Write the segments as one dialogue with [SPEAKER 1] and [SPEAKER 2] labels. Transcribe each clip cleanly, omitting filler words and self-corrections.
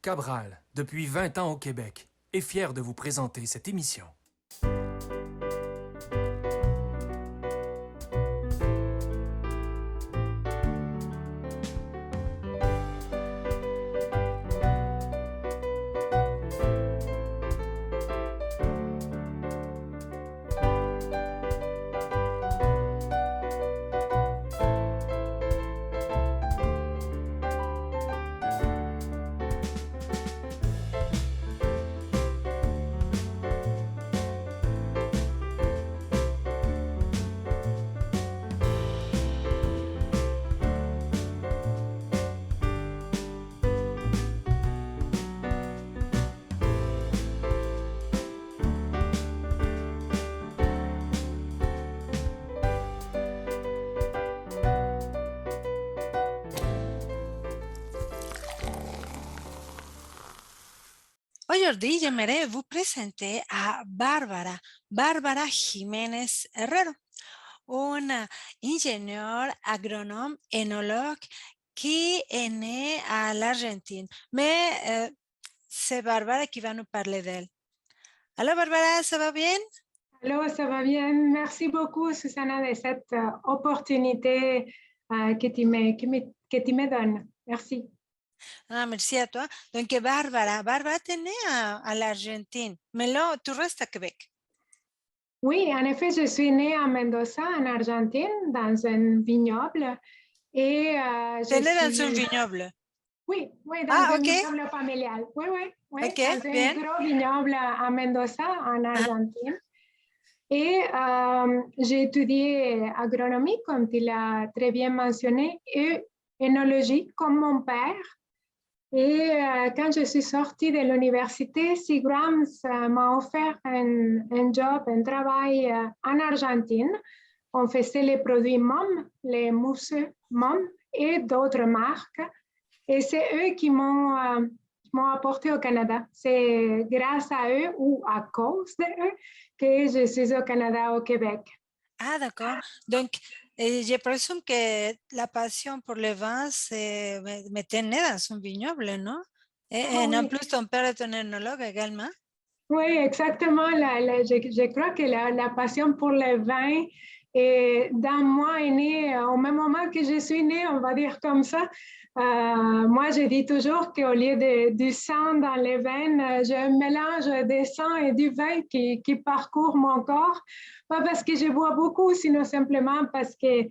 [SPEAKER 1] Cabral, depuis 20 ans au Québec, est fier de vous présenter cette émission.
[SPEAKER 2] Aujourd'hui, j'aimerais vous présenter à Bárbara Jiménez Herrero, une ingénieure agronome énologue qui est née à l'Argentine. Mais c'est Bárbara qui va nous parler d'elle. Alors Bárbara, ça va bien?
[SPEAKER 3] Allô, ça va bien. Merci beaucoup, Susanna, de cette opportunité que tu me donnes. Merci.
[SPEAKER 2] Ah, merci à toi. Donc Bárbara, t'es née à l'Argentine, mais là, tu restes à Québec.
[SPEAKER 3] Oui, en effet, je suis née à Mendoza, en Argentine, dans un vignoble. Et
[SPEAKER 2] T'es née dans un vignoble?
[SPEAKER 3] Oui, dans
[SPEAKER 2] Ah,
[SPEAKER 3] un
[SPEAKER 2] ok.
[SPEAKER 3] vignoble familial. Oui,
[SPEAKER 2] Ok,
[SPEAKER 3] dans un
[SPEAKER 2] bien.
[SPEAKER 3] gros vignoble à Mendoza, en Argentine. Et j'ai étudié agronomie, comme tu l'as très bien mentionné, et énologie, comme mon père. Et quand je suis sortie de l'université, Seagram's m'a offert un job, un travail en Argentine. On faisait les produits MOM, les mousses MOM et d'autres marques. Et c'est eux qui m'ont apporté au Canada. C'est grâce à eux ou à cause d'eux que je suis au Canada, au Québec.
[SPEAKER 2] Ah, d'accord. Donc, je présume que la passion pour le vin me tenait dans un vignoble, non? Et en
[SPEAKER 3] Oui.
[SPEAKER 2] plus, ton père est un œnologue également.
[SPEAKER 3] Oui, exactement. Je crois que la passion pour le vin dans moi est née au même moment que je suis née, on va dire comme ça. Moi, je dis toujours qu'au lieu du sang dans les veines, j'ai un mélange de sang et du vin qui parcourt mon corps. Pas parce que je bois beaucoup, sinon simplement parce que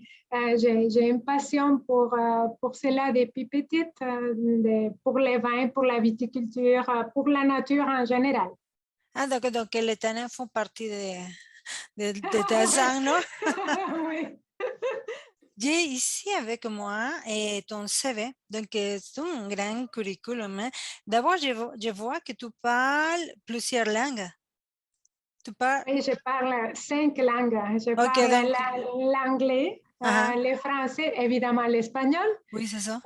[SPEAKER 3] j'ai une passion pour cela depuis petite, pour les vins, pour la viticulture, pour la nature en général.
[SPEAKER 2] Ah, d'accord. Donc, les tanins font partie de ta sang, non?
[SPEAKER 3] Oui.
[SPEAKER 2] J'ai ici avec moi ton CV. Donc, c'est un grand curriculum. Hein. D'abord, je vois que tu parles plusieurs langues. Tu parles...
[SPEAKER 3] Oui, je parle 5 langues. Je
[SPEAKER 2] Ok,
[SPEAKER 3] parle
[SPEAKER 2] donc...
[SPEAKER 3] l'anglais, le français, évidemment l'espagnol,
[SPEAKER 2] Oui, c'est ça.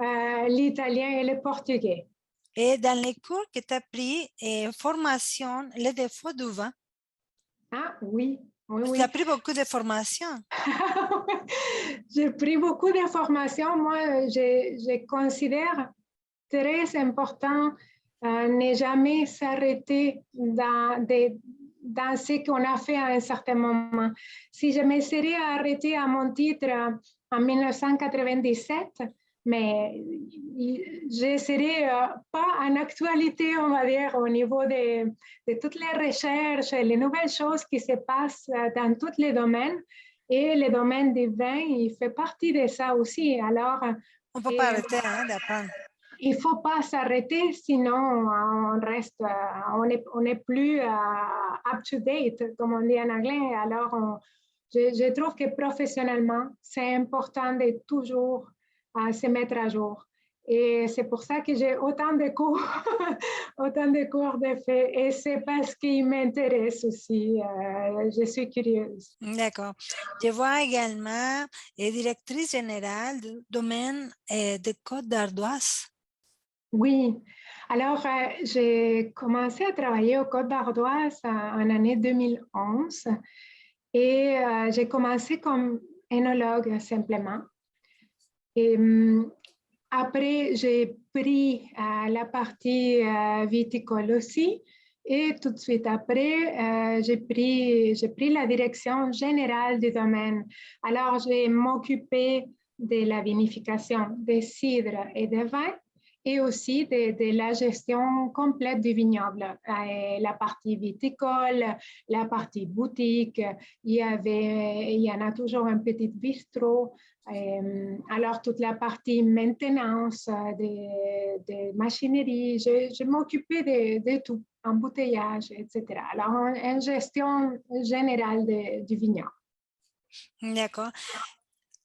[SPEAKER 3] l'italien et le portugais.
[SPEAKER 2] Et dans les cours que tu as pris, formation, les défauts du vin,
[SPEAKER 3] Ah oui,
[SPEAKER 2] tu as
[SPEAKER 3] oui.
[SPEAKER 2] pris beaucoup de formations.
[SPEAKER 3] J'ai pris beaucoup d'informations. Moi, je considère très important ne jamais s'arrêter dans ce qu'on a fait à un certain moment. Si je me serais arrêtée à mon titre en 1997, mais je ne serais pas en actualité, on va dire, au niveau de toutes les recherches, les nouvelles choses qui se passent dans tous les domaines. Et le domaine du vin, il fait partie de ça aussi. Alors,
[SPEAKER 2] On ne peut pas arrêter hein, d'apprendre.
[SPEAKER 3] il ne faut pas s'arrêter, sinon on reste, on n'est plus up-to-date, comme on dit en anglais. Alors, je trouve que professionnellement, c'est important de toujours se mettre à jour. Et c'est pour ça que j'ai autant de cours, autant de cours de fait. Et c'est parce qu'il m'intéresse aussi. Je suis curieuse.
[SPEAKER 2] D'accord. Je vois également directrice générale du domaine de Côte d'Ardoise.
[SPEAKER 3] Oui, alors j'ai commencé à travailler au Côte d'Ardoise en année 2011 et j'ai commencé comme énologue simplement. Et Après, j'ai pris la partie viticole aussi. Et tout de suite après, j'ai pris la direction générale du domaine. Alors, je vais m'occuper de la vinification des cidres et des vins et aussi de la gestion complète du vignoble. La partie viticole, la partie boutique, il y en a toujours un petit bistrot. Alors, toute la partie maintenance de machinerie, je m'occupais de tout, embouteillage, etc. Alors, une gestion générale du vignoble.
[SPEAKER 2] D'accord.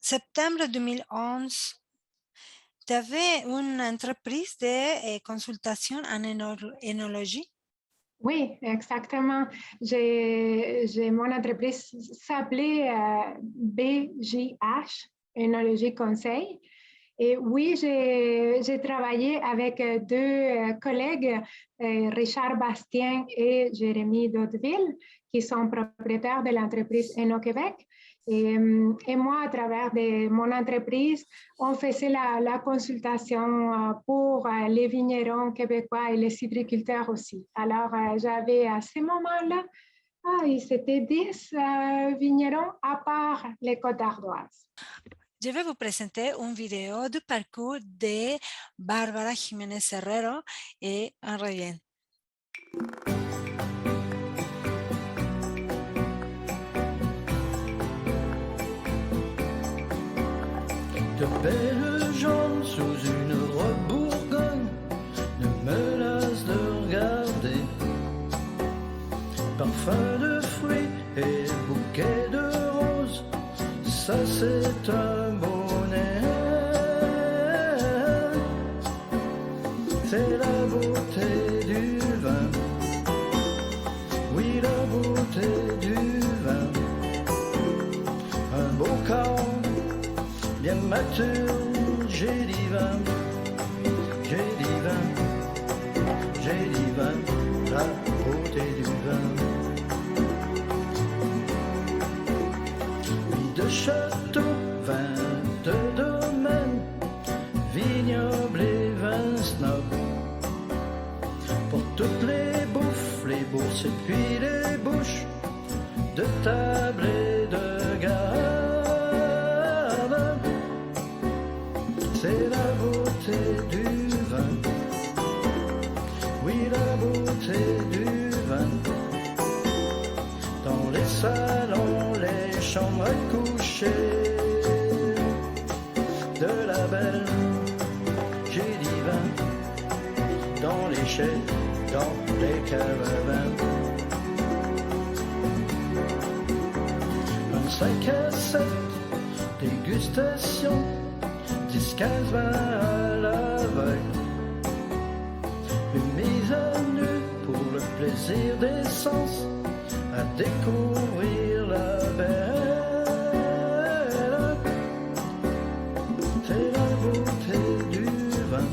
[SPEAKER 2] Septembre 2011, tu avais une entreprise de consultation en énologie.
[SPEAKER 3] Oui, exactement. Mon entreprise s'appelait BJH, Énologie Conseil. Et oui, j'ai travaillé avec deux collègues, Richard Bastien et Jérémy Daudeville, qui sont propriétaires de l'entreprise Eno-Québec. Et moi, à travers mon entreprise, on faisait la consultation pour les vignerons québécois et les cidriculteurs aussi. Alors, j'avais à ce moment-là, c'était 10 vignerons à part les Côtes d'Ardoise.
[SPEAKER 2] Je vais vous présenter une vidéo du parcours de Bárbara Jiménez Herrero et on revient.
[SPEAKER 4] De belles jambes sous une robe bourgogne ne me lassent de regarder. Parfum de fruits et bouquet de roses, ça c'est un bonheur. C'est la beauté du vin, oui la beauté du vin. Un beau corps bien mature, j'ai divin, j'ai divin, j'ai divin, la beauté du vin. Vie de château, vin de domaine, vignoble et vin snob. Pour toutes les bouffes, les bourses et puis les bouches, de table et de garde. C'est la beauté du vin, oui la beauté du vin. Dans les salons, les chambres à coucher, de la belle, j'ai divin. Dans les chais, dans les caravans. Un 5 à 7, dégustation, 10-15 vins à l'aveugle. Une mise à nu pour le plaisir des sens, à découvrir la belle. C'est la beauté du vin,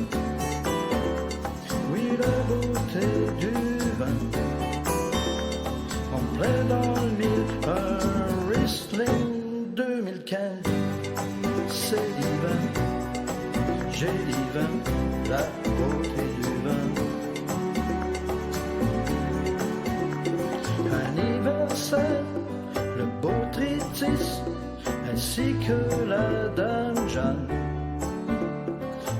[SPEAKER 4] oui la beauté du vin. En plein dans le mille, un Riesling 2015, c'est divin. J'ai divin, la beauté du vin. Anniversaire, le beau Tritis, ainsi que la dame Jeanne.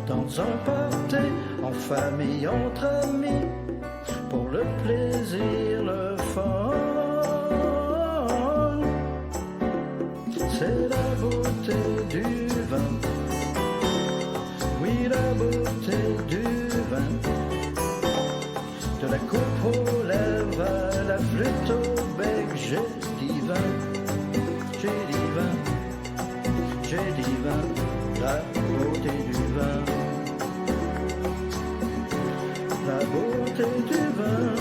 [SPEAKER 4] Dans un party, en famille, entre amis, pour le plaisir, le fun. C'est la beauté du vin, oui la beauté du vin. De la coupe aux lèvres à la flûte au bec, j'ai divin, j'ai divin, j'ai divin, la beauté du vin, la beauté du vin.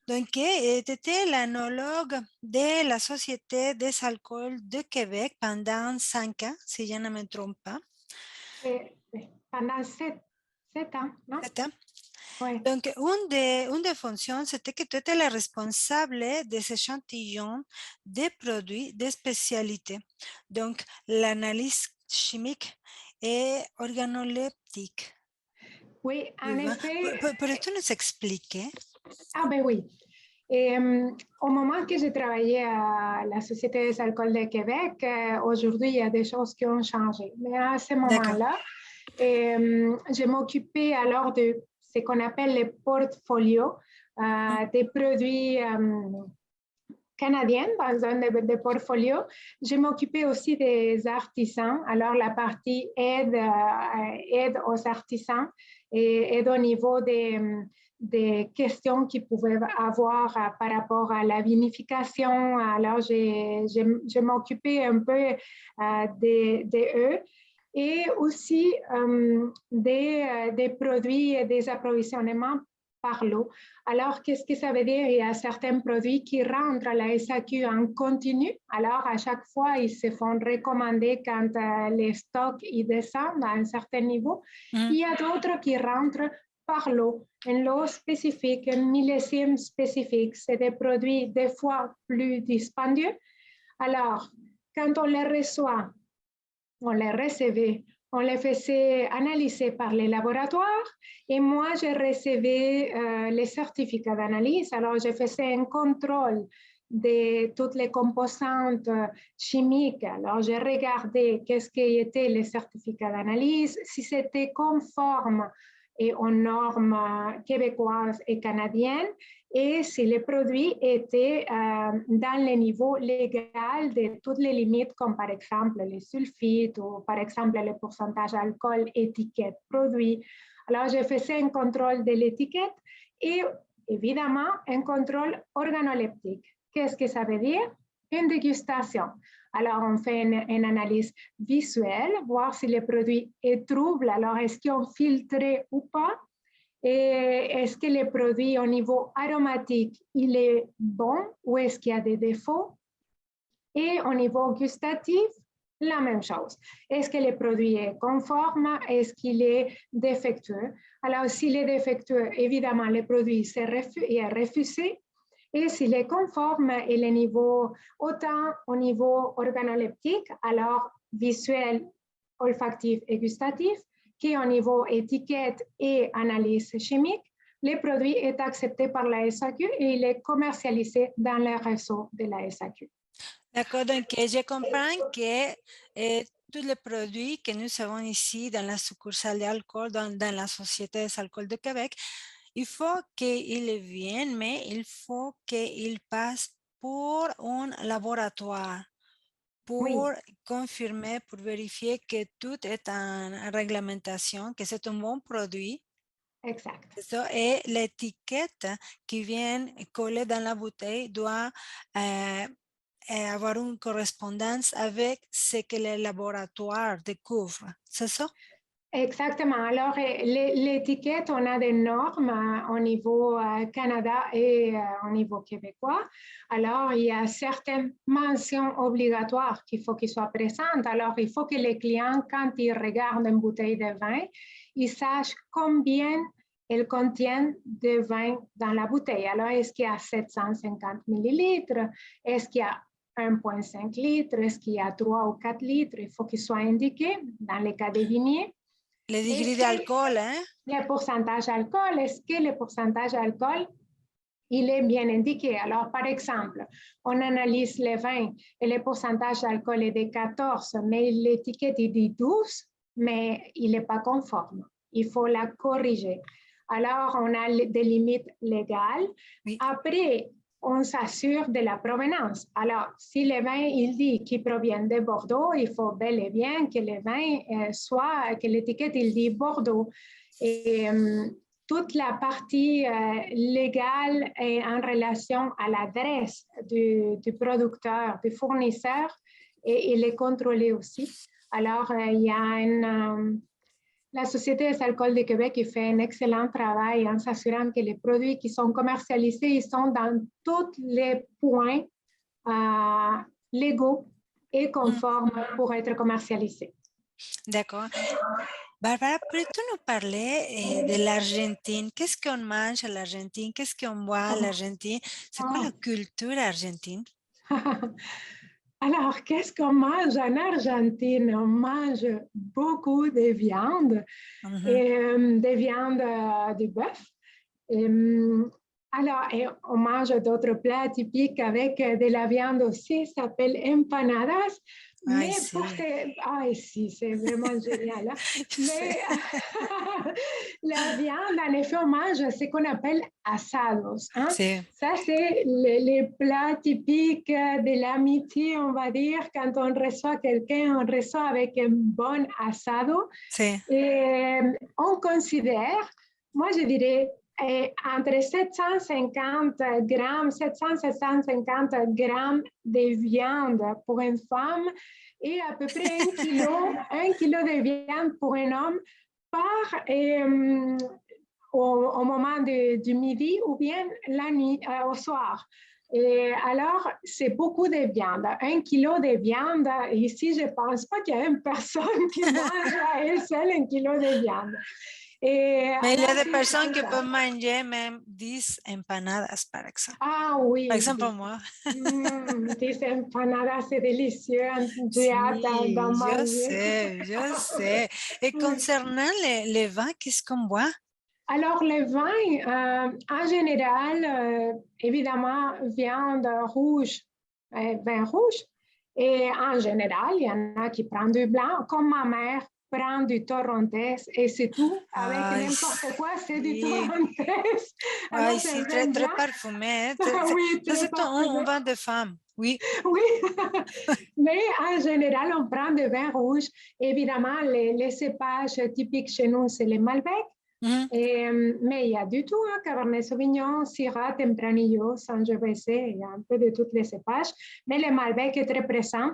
[SPEAKER 2] Donc, tu étais l'analogue de la Société des alcools de Québec pendant 5 ans, si je ne me trompe pas.
[SPEAKER 3] Pendant 7 ans, non?
[SPEAKER 2] 7 ans.
[SPEAKER 3] Ouais.
[SPEAKER 2] Donc, une des fonctions, c'était que tu étais la responsable des échantillons des produits de spécialité. Donc, l'analyse chimique et organoleptique.
[SPEAKER 3] Oui,
[SPEAKER 2] Tu
[SPEAKER 3] en
[SPEAKER 2] vois?
[SPEAKER 3] effet.
[SPEAKER 2] Pourrais-tu nous expliquer?
[SPEAKER 3] Ah ben oui. Et au moment que j'ai travaillé à la Société des alcools de Québec, aujourd'hui, il y a des choses qui ont changé. Mais à ce
[SPEAKER 2] D'accord.
[SPEAKER 3] moment-là, je m'occupais alors de ce qu'on appelle les portfolios des produits canadiens dans un des portfolios. Je m'occupais aussi des artisans. Alors, la partie aide aux artisans et aide au niveau des questions qu'ils pouvaient avoir par rapport à la vinification. Alors, je m'occupais un peu de eux et aussi des produits et des approvisionnements par l'eau. Alors, qu'est-ce que ça veut dire? Il y a certains produits qui rentrent à la SAQ en continu. Alors, à chaque fois, ils se font recommander quand les stocks ils descendent à un certain niveau.
[SPEAKER 2] Mm.
[SPEAKER 3] Il y a d'autres qui rentrent par l'eau, une eau spécifique, un millésime spécifique. C'est des produits des fois plus dispendieux. Alors, quand on les reçoit, on les recevait, on les faisait analyser par les laboratoires et moi, je recevais les certificats d'analyse. Alors, je faisais un contrôle de toutes les composantes chimiques. Alors, je regardais qu'est-ce qu'étaient les certificats d'analyse, si c'était conforme et aux normes québécoises et canadiennes et si les produits étaient dans le niveau légal de toutes les limites, comme par exemple les sulfites ou par exemple le pourcentage d'alcool, étiquette, produit. Alors, je faisais un contrôle de l'étiquette et évidemment un contrôle organoleptique. Qu'est-ce que ça veut dire? Une dégustation. Alors, on fait une analyse visuelle, voir si le produit est trouble. Alors, est-ce qu'ils ont filtré ou pas? Et est-ce que le produit au niveau aromatique, il est bon ou est-ce qu'il y a des défauts? Et au niveau gustatif, la même chose. Est-ce que le produit est conforme? Est-ce qu'il est défectueux? Alors, s'il est défectueux, évidemment, le produit est refusé. Et s'il est conforme et le niveau, autant au niveau organoleptique, alors visuel, olfactif et gustatif, qu'au niveau étiquette et analyse chimique, le produit est accepté par la SAQ et il est commercialisé dans le réseau de la SAQ.
[SPEAKER 2] D'accord, donc je comprends que tous les produits que nous avons ici dans la succursale d'alcool, dans la Société des alcools de Québec, il faut qu'ils viennent, mais il faut qu'ils passent pour un laboratoire pour
[SPEAKER 3] Oui,
[SPEAKER 2] confirmer, pour vérifier que tout est en réglementation, que c'est un bon produit.
[SPEAKER 3] exact.
[SPEAKER 2] Ça, et l'étiquette qui vient coller dans la bouteille doit avoir une correspondance avec ce que le laboratoire découvre. C'est ça?
[SPEAKER 3] Exactement. Alors, l'étiquette, on a des normes au niveau Canada et au niveau québécois. Alors, il y a certaines mentions obligatoires qu'il faut qu'ils soient présentes. Alors, il faut que les clients, quand ils regardent une bouteille de vin, ils sachent combien elle contient de vin dans la bouteille. Alors, est-ce qu'il y a 750 millilitres? Est-ce qu'il y a 1,5 litres? Est-ce qu'il y a 3 ou 4 litres? Il faut qu'il soit indiqué dans les cas des vigniers.
[SPEAKER 2] Les degrés d'alcool, hein?
[SPEAKER 3] Le pourcentage d'alcool, est-ce que le pourcentage d'alcool, il est bien indiqué? Alors, par exemple, on analyse les vins et le pourcentage d'alcool est de 14, mais l'étiquette est dit 12, mais il n'est pas conforme. Il faut la corriger. Alors, on a des limites légales.
[SPEAKER 2] Oui.
[SPEAKER 3] Après, on s'assure de la provenance. Alors, si le vin, il dit qu'il provient de Bordeaux, il faut bel et bien que le vin soit, que l'étiquette, il dit Bordeaux. Et toute la partie légale est en relation à l'adresse du producteur, du fournisseur, et il est contrôlé aussi. Alors, il y a la Société des alcools de Québec qui fait un excellent travail en s'assurant que les produits qui sont commercialisés ils sont dans tous les points légaux et conformes pour être commercialisés.
[SPEAKER 2] D'accord. Barbara, pourrais-tu nous parler de l'Argentine? Qu'est-ce qu'on mange à l'Argentine? Qu'est-ce qu'on boit à
[SPEAKER 3] Oh,
[SPEAKER 2] l'Argentine? C'est quoi la
[SPEAKER 3] oh.
[SPEAKER 2] culture argentine?
[SPEAKER 3] Alors, qu'est-ce qu'on mange en Argentine? On mange beaucoup de viande,
[SPEAKER 2] Mhm.
[SPEAKER 3] et, des viandes de bœuf. Et, alors, et on mange d'autres plats typiques avec de la viande aussi, ça s'appelle empanadas.
[SPEAKER 2] Ay,
[SPEAKER 3] Mais pour
[SPEAKER 2] sí.
[SPEAKER 3] ces... Ah, si, c'est vraiment génial, hein.
[SPEAKER 2] Yo sé.
[SPEAKER 3] Mais la viande, en effet, on mange ce qu'on appelle asados, hein.
[SPEAKER 2] Sí,
[SPEAKER 3] Ça, c'est les plats typiques de l'amitié, on va dire. Quand on reçoit quelqu'un, on reçoit avec un bon asado.
[SPEAKER 2] sí.
[SPEAKER 3] Et on considère, moi je dirais, entre 750 grammes de viande pour une femme et à peu près un kilo de viande pour un homme par, au moment du midi ou bien la nuit, au soir. Et alors, c'est beaucoup de viande. Un kilo de viande, ici, je ne pense pas qu'il y a une personne qui mange à elle seule un kilo de viande. Et
[SPEAKER 2] Mais il y a
[SPEAKER 3] alors,
[SPEAKER 2] des personnes
[SPEAKER 3] c'est
[SPEAKER 2] qui
[SPEAKER 3] ça.
[SPEAKER 2] peuvent manger même 10 empanadas, par exemple.
[SPEAKER 3] Ah
[SPEAKER 2] Par
[SPEAKER 3] oui,
[SPEAKER 2] exemple, moi.
[SPEAKER 3] des empanadas, c'est délicieux. J'ai hâte d'en
[SPEAKER 2] Si,
[SPEAKER 3] manger.
[SPEAKER 2] je sais. Et concernant les vins, qu'est-ce qu'on boit?
[SPEAKER 3] Alors, le vin, en général, évidemment, viande rouge, vin rouge. Et en général, il y en a qui prennent du blanc, comme ma mère prend du torrontés et c'est tout. Avec
[SPEAKER 2] Ay,
[SPEAKER 3] n'importe quoi, c'est du
[SPEAKER 2] sí.
[SPEAKER 3] torrontés. Alors,
[SPEAKER 2] Ay,
[SPEAKER 3] c'est un
[SPEAKER 2] sí,
[SPEAKER 3] vin
[SPEAKER 2] très, très
[SPEAKER 3] blanc.
[SPEAKER 2] parfumé.
[SPEAKER 3] Oui,
[SPEAKER 2] Ça,
[SPEAKER 3] très
[SPEAKER 2] c'est un
[SPEAKER 3] parfumé.
[SPEAKER 2] vin de femme. Oui.
[SPEAKER 3] Oui, mais en général, on prend du vin rouge. Évidemment, les cépages typiques chez nous, c'est les Malbec.
[SPEAKER 2] Mhm.
[SPEAKER 3] Mais il y a du tout, hein, Cabernet Sauvignon, Syrah, Tempranillo, Sangiovese, il y a un peu de tous les cépages. Mais le Malbec est très présent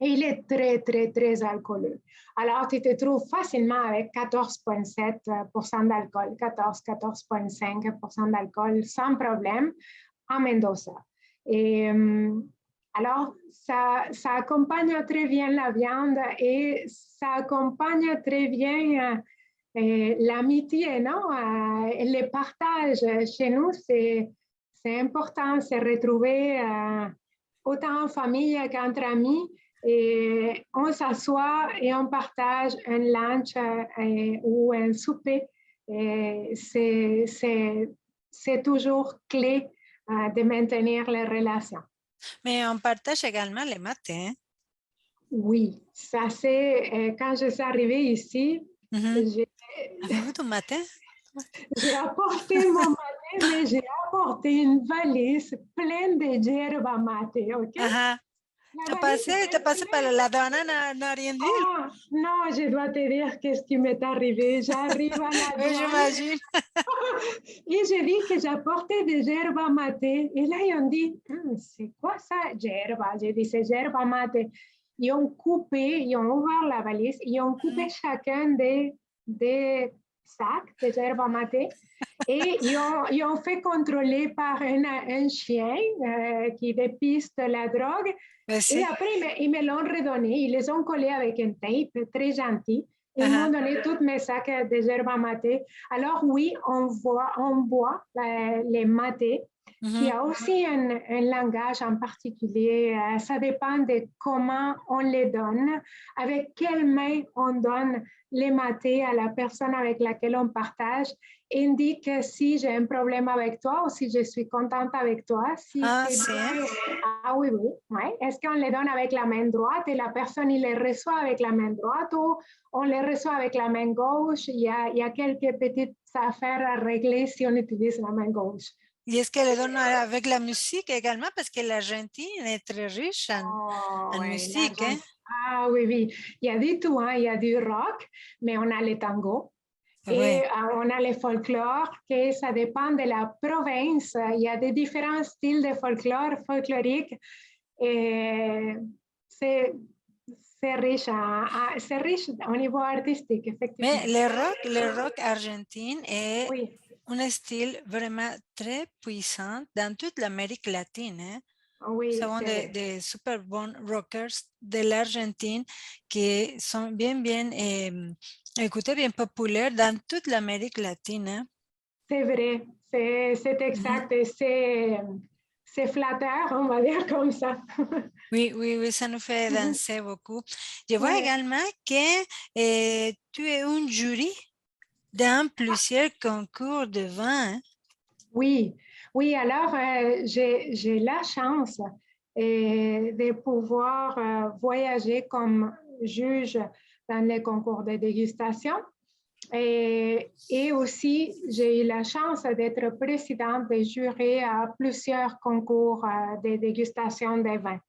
[SPEAKER 3] et il est très, très, très alcooleux. Alors, tu te trouves facilement avec 14,7% d'alcool, 14,5% d'alcool sans problème à Mendoza. Et alors, ça accompagne très bien la viande et ça accompagne très bien l'amitié, non? Le partage chez nous, c'est important, se retrouver autant en famille qu'entre amis. Et on s'assoit et on partage un lunch ou un souper. C'est toujours clé de maintenir les relations.
[SPEAKER 2] Mais on partage également les maths, hein?
[SPEAKER 3] Oui, ça c'est quand je suis arrivée ici,
[SPEAKER 2] Mhm.
[SPEAKER 3] j'ai
[SPEAKER 2] Avez-vous du matin?
[SPEAKER 3] j'ai apporté mon maté, mais j'ai apporté une valise pleine de yerba mate, OK?
[SPEAKER 2] Ajá.
[SPEAKER 3] La valise
[SPEAKER 2] T'as
[SPEAKER 3] est
[SPEAKER 2] passé par
[SPEAKER 3] pleine.
[SPEAKER 2] la douane, n'a rien dit.
[SPEAKER 3] Ah, non, je dois te dire qu'est-ce qui m'est arrivé. J'arrive à la
[SPEAKER 2] Oui,
[SPEAKER 3] douane
[SPEAKER 2] j'imagine.
[SPEAKER 3] et j'ai dit que j'apportais des yerba mate. Et là, ils ont dit, c'est quoi ça, yerba? J'ai dit, c'est yerba mate. Ils ont coupé, ils ont ouvert la valise, ils ont coupé
[SPEAKER 2] Mhm.
[SPEAKER 3] chacun des sacs de yerba mate et ils ont fait contrôler par un chien qui dépiste la drogue.
[SPEAKER 2] Ben,
[SPEAKER 3] Et
[SPEAKER 2] sí.
[SPEAKER 3] après, ils me l'ont redonné. Ils les ont collés avec un tape très gentil. Et ils m'ont
[SPEAKER 2] Ajá.
[SPEAKER 3] donné tous mes sacs de yerba mate. Alors oui, on boit les matés, qui
[SPEAKER 2] Mhm.
[SPEAKER 3] a aussi un langage en particulier. Ça dépend de comment on les donne, avec quelle main on donne les matés à la personne avec laquelle on partage. Indique si j'ai un problème avec toi ou si je suis contente avec toi, si
[SPEAKER 2] Ah,
[SPEAKER 3] c'est
[SPEAKER 2] sí.
[SPEAKER 3] bien. Ah oui, oui. Ouais. Est-ce qu'on les donne avec la main droite et la personne il les reçoit avec la main droite ou on les reçoit avec la main gauche? Il y a quelques petites affaires à régler si on utilise la main gauche.
[SPEAKER 2] Y es que le donne avec la musique également parce que l'Argentine est très riche
[SPEAKER 3] Oh,
[SPEAKER 2] en
[SPEAKER 3] ouais,
[SPEAKER 2] musique, hein?
[SPEAKER 3] l'argent. Ah oui, oui. Il y a du tout, hein. Il y a du rock, mais on a le tango. Et
[SPEAKER 2] Oui.
[SPEAKER 3] on a le folklore, que ça dépend de la province. Il y a des différents styles de folklore, folklorique. Et c'est c'est riche au niveau artistique,
[SPEAKER 2] Mais
[SPEAKER 3] effectivement.
[SPEAKER 2] le rock argentin est
[SPEAKER 3] Oui,
[SPEAKER 2] un style vraiment très puissant dans toute l'Amérique latine, hein?
[SPEAKER 3] Oui,
[SPEAKER 2] Sont des super bons rockers de l'Argentine qui sont bien écoutés, bien populaires dans toute l'Amérique latine. Hein?
[SPEAKER 3] c'est vrai, c'est exact et c'est flatteur, on va dire comme ça.
[SPEAKER 2] Oui, ça nous fait danser beaucoup. Je vois
[SPEAKER 3] Ouais.
[SPEAKER 2] également que tu es un jury dans plusieurs concours de vin. Hein?
[SPEAKER 3] Oui, oui, alors j'ai la chance de pouvoir voyager comme juge dans les concours de dégustation. Et aussi, j'ai eu la chance d'être présidente des jurys à plusieurs concours de dégustation des vins.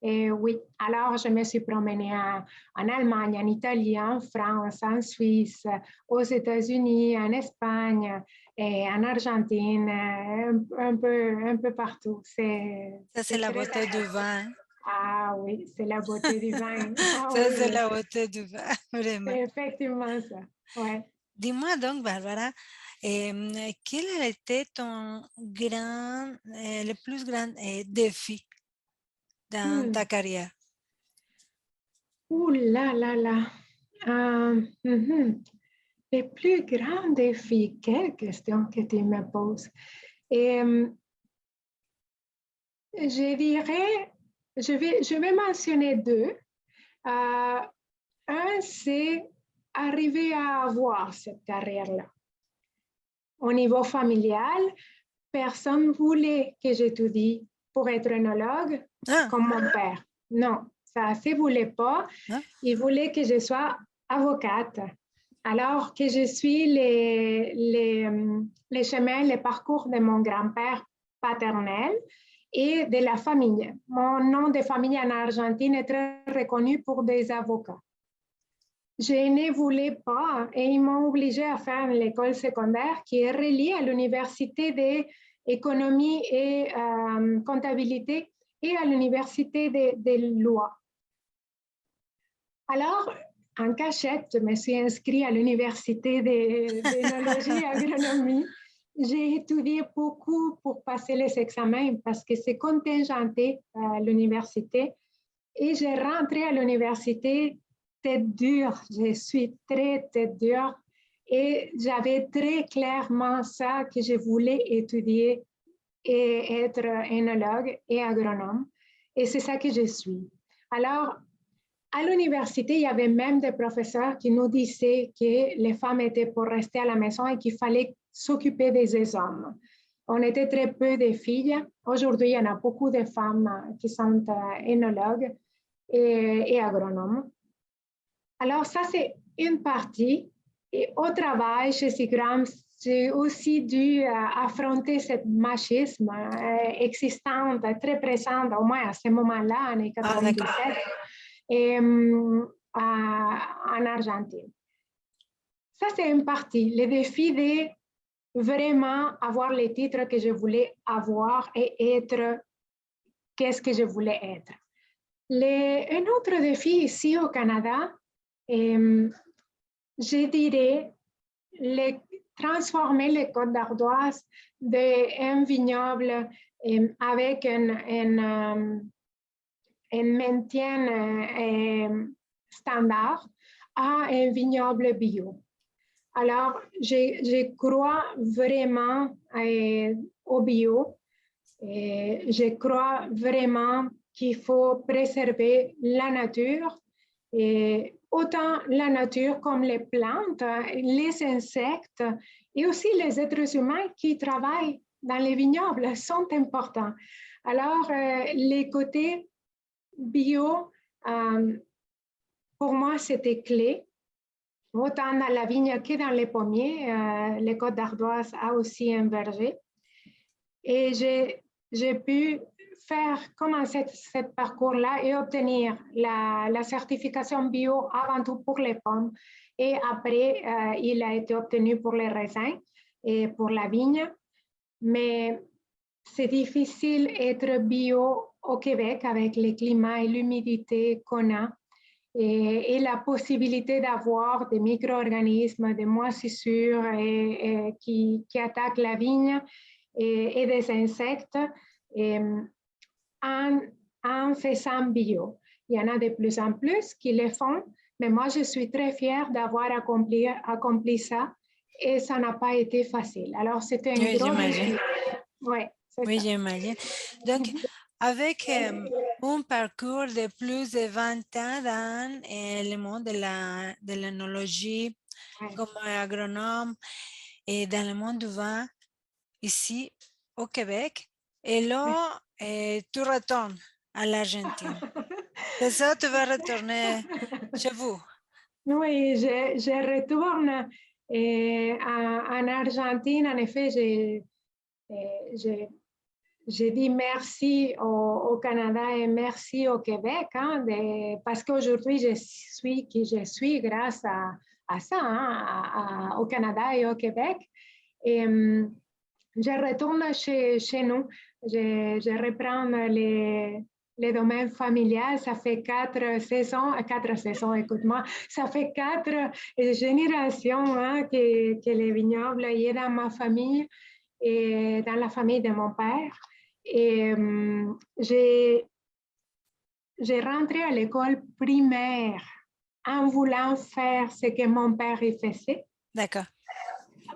[SPEAKER 3] Et oui, alors je me suis promenée en Allemagne, en Italie, en France, en Suisse, aux États-Unis, en Espagne, et en Argentine, un peu partout.
[SPEAKER 2] Ça, c'est la
[SPEAKER 3] très
[SPEAKER 2] beauté du vin. Hein?
[SPEAKER 3] Ah oui, c'est la beauté du vin. Ah,
[SPEAKER 2] Ça,
[SPEAKER 3] oui,
[SPEAKER 2] c'est
[SPEAKER 3] oui.
[SPEAKER 2] la beauté du vin, vraiment.
[SPEAKER 3] C'est effectivement ça. Ouais.
[SPEAKER 2] Dis-moi donc, Barbara, quel a été ton le plus grand défi dans ta carrière?
[SPEAKER 3] Ouh là là là. Les plus grands défis, quelle question que tu me poses. Et, je dirais, je vais mentionner deux. Un, c'est arriver à avoir cette carrière-là. Au niveau familial, personne ne voulait que j'étudie pour être œnologue comme mon père. Non, ça ne voulait pas.
[SPEAKER 2] Ah.
[SPEAKER 3] Il voulait que je sois avocate. Alors que je suis les chemins, les parcours de mon grand-père paternel et de la famille. Mon nom de famille en Argentine est très reconnu pour des avocats. Je ne voulais pas et ils m'ont obligée à faire l'école secondaire qui est reliée à l'université d'économie et comptabilité et à l'université de loi. Alors, en cachette, je me suis inscrite à l'université d'œnologie et agronomie. J'ai étudié beaucoup pour passer les examens parce que c'est contingenté à l'université. Et j'ai rentré à l'université tête dure. Je suis très tête dure. Et j'avais très clairement ça que je voulais étudier et être œnologue et agronome. Et c'est ça que je suis. Alors, à l'université, il y avait même des professeurs qui nous disaient que les femmes étaient pour rester à la maison et qu'il fallait s'occuper des hommes. On était très peu de filles. Aujourd'hui, il y en a beaucoup de femmes qui sont œnologues et agronomes. Alors, ça, c'est une partie. Et au travail, chez Seagrams, j'ai aussi dû affronter ce machisme existant, très présent, au moins à ce moment-là, en 1997. En Argentine. Ça, c'est une partie. Le défi de vraiment avoir les titres que je voulais avoir et être qu'est-ce que je voulais être. Un autre défi ici au Canada, je dirais transformer les Côtes d'Ardoise d'un vignoble avec un maintien standard à un vignoble bio. Alors, je crois vraiment au bio. Et je crois vraiment qu'il faut préserver la nature, et autant la nature comme les plantes, les insectes et aussi les êtres humains qui travaillent dans les vignobles sont importants. Alors, les côtés bio, pour moi, c'était clé. Autant dans la vigne que dans les pommiers, les Côtes d'Ardoise a aussi un verger. Et j'ai pu commencer ce parcours-là et obtenir la certification bio avant tout pour les pommes. Et après, il a été obtenu pour les raisins et pour la vigne. Mais c'est difficile d'être bio au Québec avec le climat et l'humidité qu'on a. Et la possibilité d'avoir des micro-organismes, des moisissures qui attaquent la vigne et des insectes. en faisant bio. Il y en a de plus en plus qui le font, mais moi, je suis très fière d'avoir accompli ça et ça n'a pas été facile. Alors, c'était un
[SPEAKER 2] Oui,
[SPEAKER 3] gros
[SPEAKER 2] j'imagine.
[SPEAKER 3] défi. Oui, c'est
[SPEAKER 2] Oui,
[SPEAKER 3] ça.
[SPEAKER 2] j'imagine. Donc, avec un parcours de plus de 20 ans dans le monde de l'œnologie,
[SPEAKER 3] Ouais.
[SPEAKER 2] comme agronome et dans le monde du vin, ici au Québec, et là, tu retournes à l'Argentine. C'est ça, tu vas retourner chez vous.
[SPEAKER 3] Oui, je retourne en Argentine. En effet, j'ai dit merci au Canada et merci au Québec, hein, parce qu'aujourd'hui, je suis qui je suis grâce à ça, hein, au Canada et au Québec. Et je retourne chez nous. Je reprends les domaines familiales. Ça fait 4 saisons, écoute-moi. Ça fait 4 générations hein, que les vignobles est dans ma famille et dans la famille de mon père. Et j'ai rentré à l'école primaire en voulant faire ce que mon père faisait.
[SPEAKER 2] D'accord.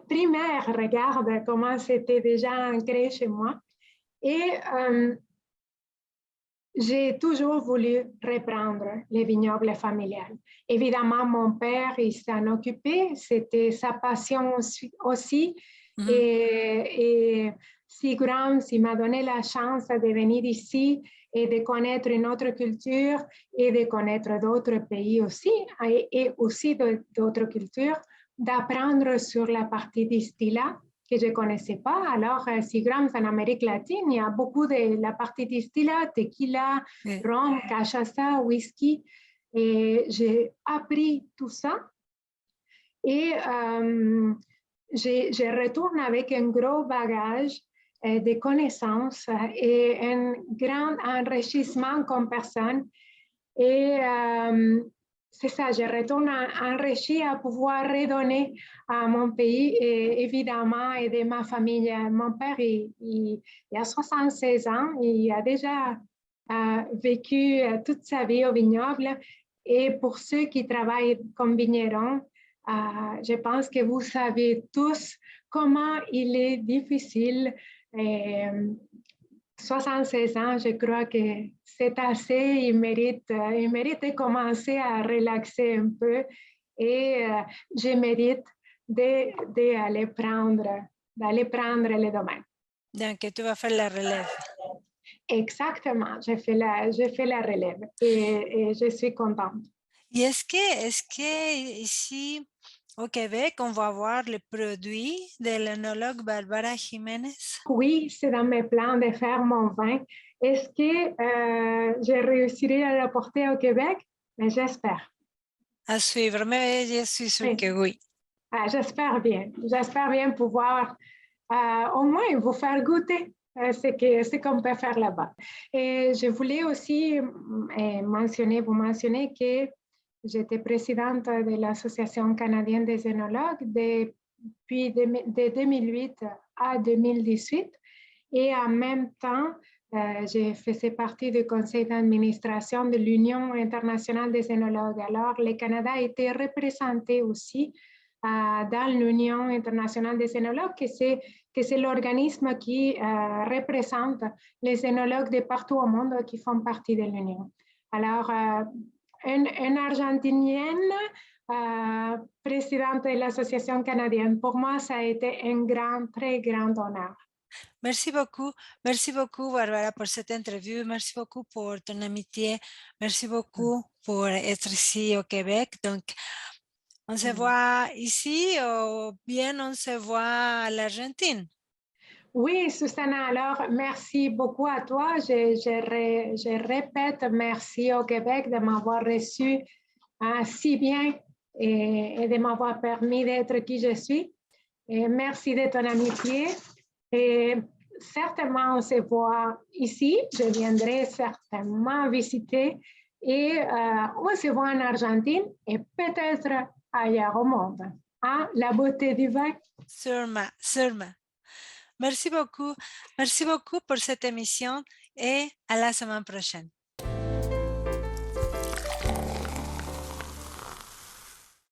[SPEAKER 3] Primaire, regarde comment c'était déjà ancré chez moi. Et j'ai toujours voulu reprendre les vignobles familiales. Évidemment, mon père, il s'en occupait, c'était sa passion aussi.
[SPEAKER 2] Mhm.
[SPEAKER 3] Et si grande, il m'a donné la chance de venir ici et de connaître une autre culture et de connaître d'autres pays aussi, et aussi d'autres cultures, d'apprendre sur la partie distillat que je ne connaissais pas. Alors, Seagram's en Amérique latine, il y a beaucoup de la partie distillat, tequila,
[SPEAKER 2] Oui.
[SPEAKER 3] rhum, cachaça, whisky. Et j'ai appris tout ça. Et je retourne avec un gros bagage de connaissances et un grand enrichissement comme personne. Et c'est ça, je retourne enrichi à pouvoir redonner à mon pays et évidemment aider ma famille. Mon père, il a 76 ans, il a déjà vécu toute sa vie au vignoble. Et pour ceux qui travaillent comme vignerons, je pense que vous savez tous comment il est difficile. 76 ans, je crois que c'est assez. Il mérite de commencer à relaxer un peu et je mérite d'aller prendre les domaines.
[SPEAKER 2] Donc, tu vas faire la relève.
[SPEAKER 3] Exactement, j'ai fait la relève et je suis contente.
[SPEAKER 2] Et est-ce que ici au Québec, on va voir le produit de l'œnologue Barbara Jiménez?
[SPEAKER 3] Oui, c'est dans mes plans de faire mon vin. Est-ce que je réussirai à l'apporter au Québec? Mais j'espère.
[SPEAKER 2] À suivre, mais je suis sûre
[SPEAKER 3] Oui.
[SPEAKER 2] que oui.
[SPEAKER 3] J'espère bien. J'espère bien pouvoir au moins vous faire goûter ce qu'on peut faire là-bas. Et je voulais aussi vous mentionner que j'étais présidente de l'Association canadienne des œnologues depuis de 2008 à 2018. Et en même temps, je faisais partie du conseil d'administration de l'Union internationale des œnologues. Alors, le Canada était représenté aussi dans l'Union internationale des œnologues, que c'est l'organisme qui représente les œnologues de partout au monde qui font partie de l'Union. Alors, une Argentinienne présidente de l'Association canadienne, pour moi, ça a été un très grand honneur.
[SPEAKER 2] Merci beaucoup Barbara pour cette interview, merci beaucoup pour ton amitié, merci beaucoup pour être ici au Québec. Donc, on se voit ici ou bien on se voit à l'Argentine.
[SPEAKER 3] Oui, Susanna, alors merci beaucoup à toi. Je répète merci au Québec de m'avoir reçu si bien et de m'avoir permis d'être qui je suis. Et merci de ton amitié. Et certainement, on se voit ici. Je viendrai certainement visiter. Et on se voit en Argentine et peut-être ailleurs au monde. Hein? La beauté du vin.
[SPEAKER 2] Sûrement. Merci beaucoup pour cette émission et à la semaine prochaine.